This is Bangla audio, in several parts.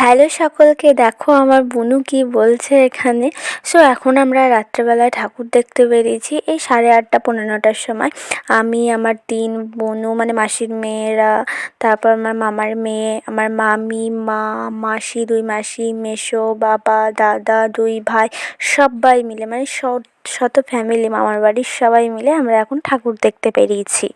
হ্যালো সকলকে, দেখো আমার বুনু কি বলছে এখানে। সো এখন আমরা রাত্রেবেলায় ঠাকুর দেখতে বেরিয়েছি এই 8:30 পৌনে 9টার সময়। আমি, আমার 3 বোনু মানে মাসির মেয়েরা, তারপর আমার মামার মেয়ে, আমার মামি, মা, মাসি, 2 মাসি, মেসো, বাবা, দাদা, 2 ভাই, সবাই মিলে মানে শত ফ্যামিলি, মামার বাড়ির সবাই মিলে আমরা এখন ঠাকুর দেখতে বেরিয়েছি।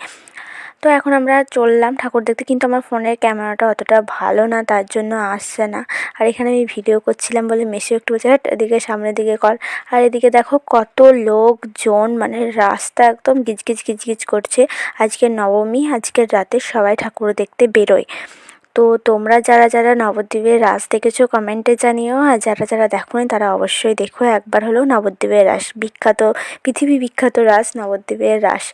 তো এখন আমরা চললাম ঠাকুর দেখতে, কিন্তু আমার ফোনের ক্যামেরাটা অতটা ভালো না, তার জন্য আসছে না। আর এখানে আমি ভিডিও করছিলাম বলে মেসো একটু বলছে হাট এদিকে সামনের দিকে কর। আর এদিকে দেখো কত লোকজন, মানে রাস্তা একদম গিজগিজ গিজগিজ করছে। আজকে নবমী, আজকের রাতে সবাই ঠাকুর দেখতে বেরোয়। তো তোমরা যারা যারা নবদ্বীপের রাস দেখেছো কমেন্টে জানিও, আর যারা যারা দেখোনি তারা অবশ্যই দেখো একবার হলেও নবদ্বীপের রাস, বিখ্যাত, পৃথিবী বিখ্যাত রাস নবদ্বীপের রাস।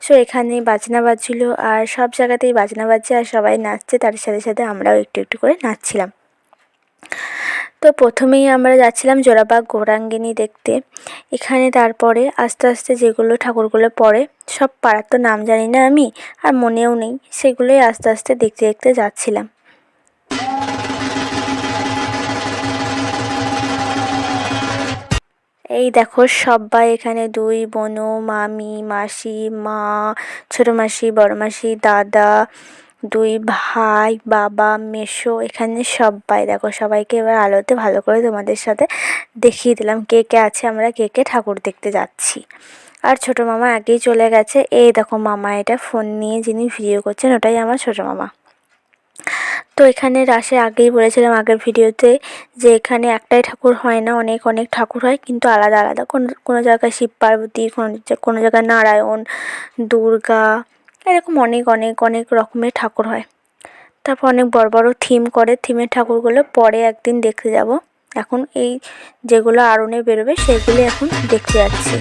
সো এখানে বাজনা বাজছিল আর সব জায়গাতেই বাজনা বাজছে আর সবাই নাচছে, তার সাথে সাথে আমরাও একটু একটু করে নাচছিলাম। তো প্রথমেই আমরা যাচ্ছিলাম জোড়াবাগ গৌরাঙ্গিনী দেখতে। এখানে তারপরে আস্তে আস্তে যেগুলো ঠাকুরগুলো পড়ে, সব পাড়ার তো নাম জানি না আমি, আর মনেও নেই, সেগুলোই আস্তে আস্তে দেখতে দেখতে যাচ্ছিলাম। এই দেখো সবাই এখানে 2 বোনু, মামি, মাসি, মা, ছোটো মাসি, বড় মাসি, দাদা, 2 ভাই, বাবা, মেসো, এখানে সবাই দেখো। সবাইকে এবার আলোতে ভালো করে তোমাদের সাথে দেখিয়ে দিলাম কে কে আছে, আমরা কে কে ঠাকুর দেখতে যাচ্ছি। আর ছোটো মামা আগেই চলে গেছে। এই দেখো মামা, এটা ফোন নিয়ে যিনি ভিডিও করছেন ওটাই আমার ছোটো মামা। তো এখানে রাসের আগেই বলেছিলাম আগের ভিডিওতে যে এখানে একটাই ঠাকুর হয় না, অনেক অনেক ঠাকুর হয়, কিন্তু আলাদা আলাদা। কোনো জায়গায় শিব পার্বতী, কোনো জায়গায় নারায়ণ, দুর্গা, এরকম অনেক অনেক অনেক রকমের ঠাকুর হয়। তারপর অনেক বড় বড় থিম করে, থিমের ঠাকুরগুলো পরে একদিন দেখতে যাব। এখন এই যেগুলো আরনে বেরোবে সেগুলো এখন দেখতে যাচ্ছি।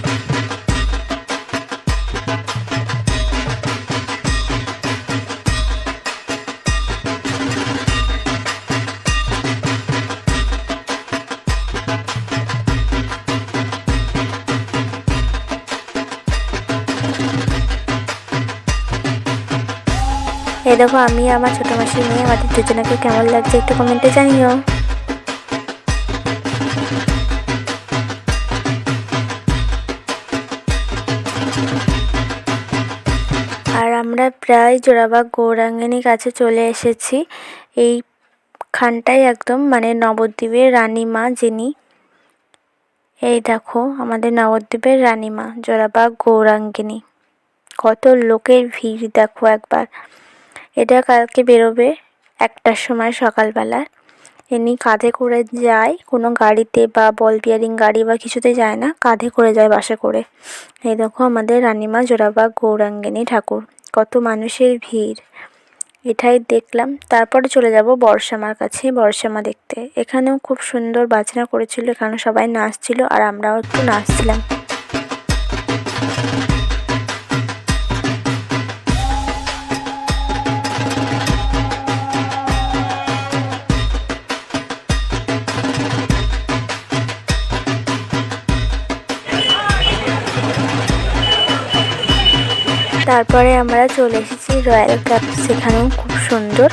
এই দেখো আমি আমার ছোটো মাসি নিয়ে, আমাদের দুজনকে কেমন লাগছে একটু কমেন্টে জানিও। আর আমরা প্রায় জোড়াবাগ গৌরাঙ্গিনীর কাছে চলে এসেছি। এইখানটাই একদম মানে নবদ্বীপের রানীমা যিনি, এই দেখো আমাদের নবদ্বীপের রানীমা জোড়াবাগ গৌরাঙ্গিনী। কত লোকের ভিড় দেখো একবার। এটা কালকে বেরোবে 1টার সময় সকালবেলা। এমনি কাঁধে করে যায়, কোনো গাড়িতে বা বল বিয়ারিং গাড়ি বা কিছুতে যায় না, কাঁধে করে যায়, বাসে করে। এই দেখো আমাদের রানীমা জোড়াবাগ গৌরাঙ্গিনী ঠাকুর, কত মানুষের ভিড়। এটাই দেখলাম, তারপরে চলে যাব বর্ষামার কাছে, বর্ষামা দেখতে। এখানেও খুব সুন্দর বাজনা করেছিল, এখানে সবাই নাচছিল আর আমরাও একটু নাচছিলাম। তারপরে আমরা চলে এসেছি রয়্যাল ক্লাব, সেখানেও খুব সুন্দর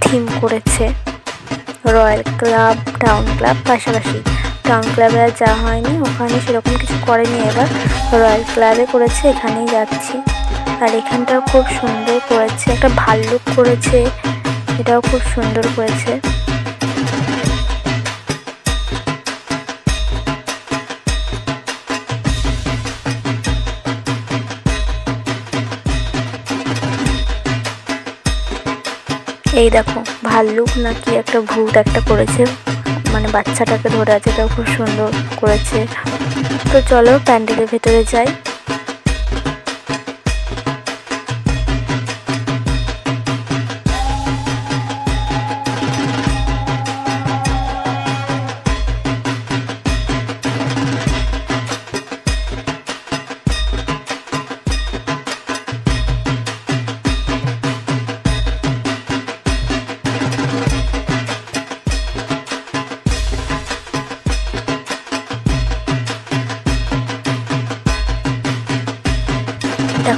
থিম করেছে। রয়্যাল ক্লাব, টাউন ক্লাব পাশাপাশি। টাউন ক্লাবে আর যাওয়া হয়নি, ওখানে সেরকম কিছু করেনি, এবার রয়্যাল ক্লাবে করেছে, এখানেই যাচ্ছি। আর এখানটাও খুব সুন্দর করেছে, একটা ভাল্লুক করেছে, এটাও খুব সুন্দর করেছে। এই দেখো ভাল্লুক নাকি একটা ভূত একটা করেছে, মানে বাচ্চাটাকে ধরে আছে, এটাও খুব সুন্দর করেছে। তো চলো প্যান্ডেলের ভেতরে যাই।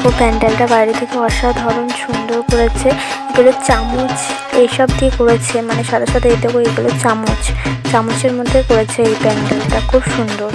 দেখো প্যান্ডেলটা বাইরে থেকে অসাধারণ সুন্দর করেছে। এগুলো চামচ এইসব দিয়ে করেছে, মানে সাথে সাথে এই দেখো এগুলো চামচের মধ্যে করেছে এই প্যান্ডেলটা, খুব সুন্দর।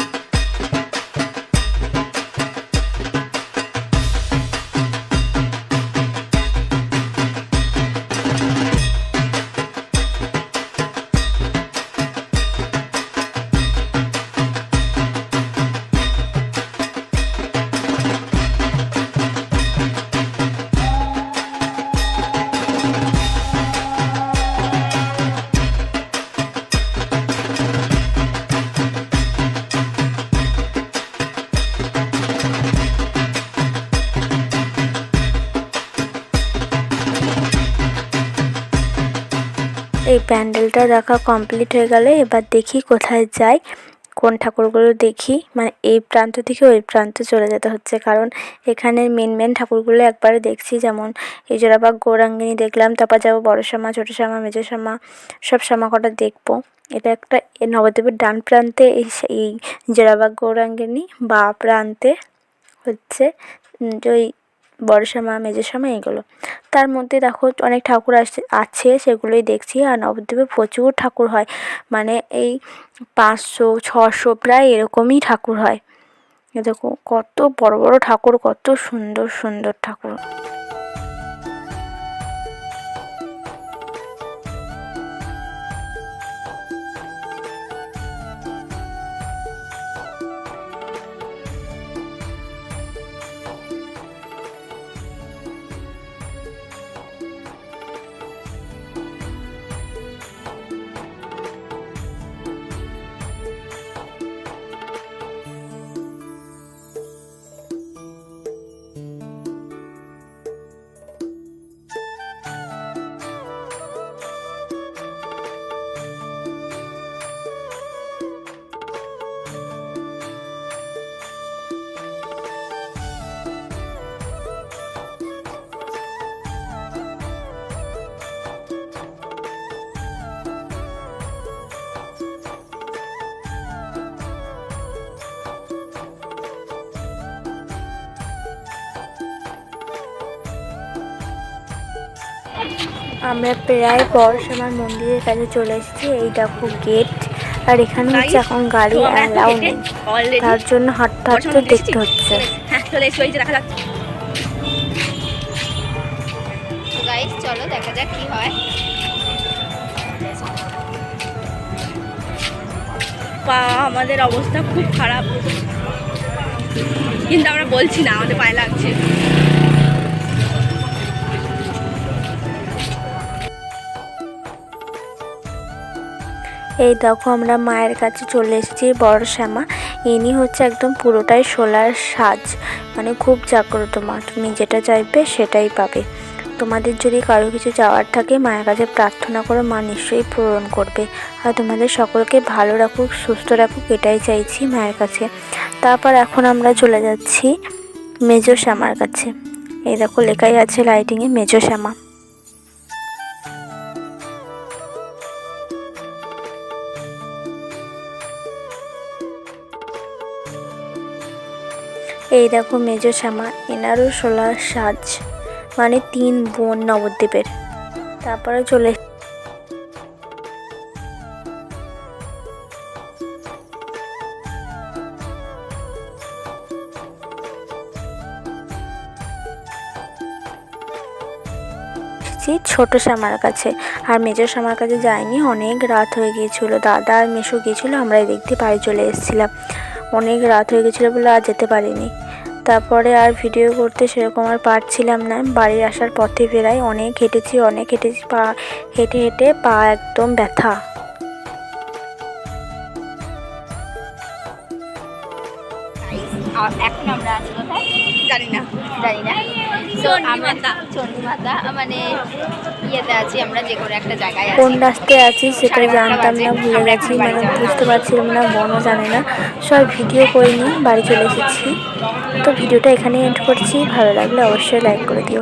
এই প্যান্ডেলটা দেখা কমপ্লিট হয়ে গেলে এবার দেখি কোথায় যাই, কোন ঠাকুরগুলো দেখি। মানে এই প্রান্ত থেকে ওই প্রান্তে চলে যেতে হচ্ছে, কারণ এখানের মেন ঠাকুরগুলো একবারে দেখছি। যেমন এই জোড়াবাগ গৌরাঙ্গিনী দেখলাম, তারপর যাবো বড় শ্যামা, ছোটো শ্যামা, মেজো শ্যামা, সব শ্যামা কটা দেখবো। এটা একটা নবদ্বীপের ডান প্রান্তে এই জোড়াবাগ গৌরাঙ্গিনী, বা প্রান্তে হচ্ছে ওই বড় শ্যামা, মেজো শ্যামা, এগুলো। তার মধ্যে দেখো অনেক ঠাকুর আছে, সেগুলোই দেখছি। আর নবদ্বীপে প্রচুর ঠাকুর হয়, মানে এই 500-600 প্রায় এরকমই ঠাকুর হয়। এ দেখো কত বড় বড় ঠাকুর, কত সুন্দর সুন্দর ঠাকুর। আমরা প্রায় বড়শ্যামার মন্দিরের কাছে চলে এসেছি। এই দেখো গেট, আর এখানে হচ্ছে এখন গাড়ি অ্যালাউ নেই, তার জন্য হাঁটতে হাঁটতে দেখতে হচ্ছে। চলো দেখা যাক কি হয়। পা আমাদের অবস্থা খুব খারাপ, কিন্তু আমরা বলছি না, আমাদের পায়ে লাগছে। এই দেখো আমরা মায়ের কাছে চলে এসেছি। বড়শ্যামা ইনি হচ্ছে একদম পুরোটাই সোলার সাজ, মানে খুব জাগ্রত মা, তুমি যেটা চাইবে সেটাই পাবে। তোমাদের যদি কারো কিছু চাওয়ার থাকে মায়ের কাছে প্রার্থনা করো, মা নিশ্চয়ই পূরণ করবে। আর তোমাদের সকলকে ভালো রাখুক, সুস্থ রাখুক, এটাই চাইছি মায়ের কাছে। তারপর এখন আমরা চলে যাচ্ছি মেজো শ্যামার কাছে। এই দেখো লেখাই আছে লাইটিংয়ে মেজো শ্যামা। এই দেখো মেজো শ্যামা, এনারও সোলার সাজ, মানে 3 বোন নবদ্বীপের। তারপরে চলে ছোট শ্যামার কাছে। আর মেজো শ্যামার কাছে যায়নি, অনেক রাত হয়ে গিয়েছিল। দাদা আর মেশো গিয়েছিলো, আমরা দেখতে বাড়ি চলে এসেছিলাম। অনেক রাত হয়ে গেছিলো বলে আর যেতে পারিনি। তারপরে আর ভিডিও করতে সেরকম আর পারছিলাম না। বাড়ি আসার পথে বেরাই, অনেক হেঁটেছি, পা হেঁটে হেঁটে পা একদম ব্যথা। এখন আমরা আছি কোথায় জানি না। চণ্ডীমাতা মানে ইয়েতে আছি আমরা, যে কোনো একটা জায়গায় কোন রাস্তায় আছি সেটা জানতাম না, ভুলে গেছি, মানে বুঝতে পারছিলাম না, বোনও জানে না। সব ভিডিও করে নিয়ে বাড়ি চলে এসেছি। তো ভিডিওটা এখানেই এন্ড করছি। ভালো লাগলে অবশ্যই লাইক করে দিও।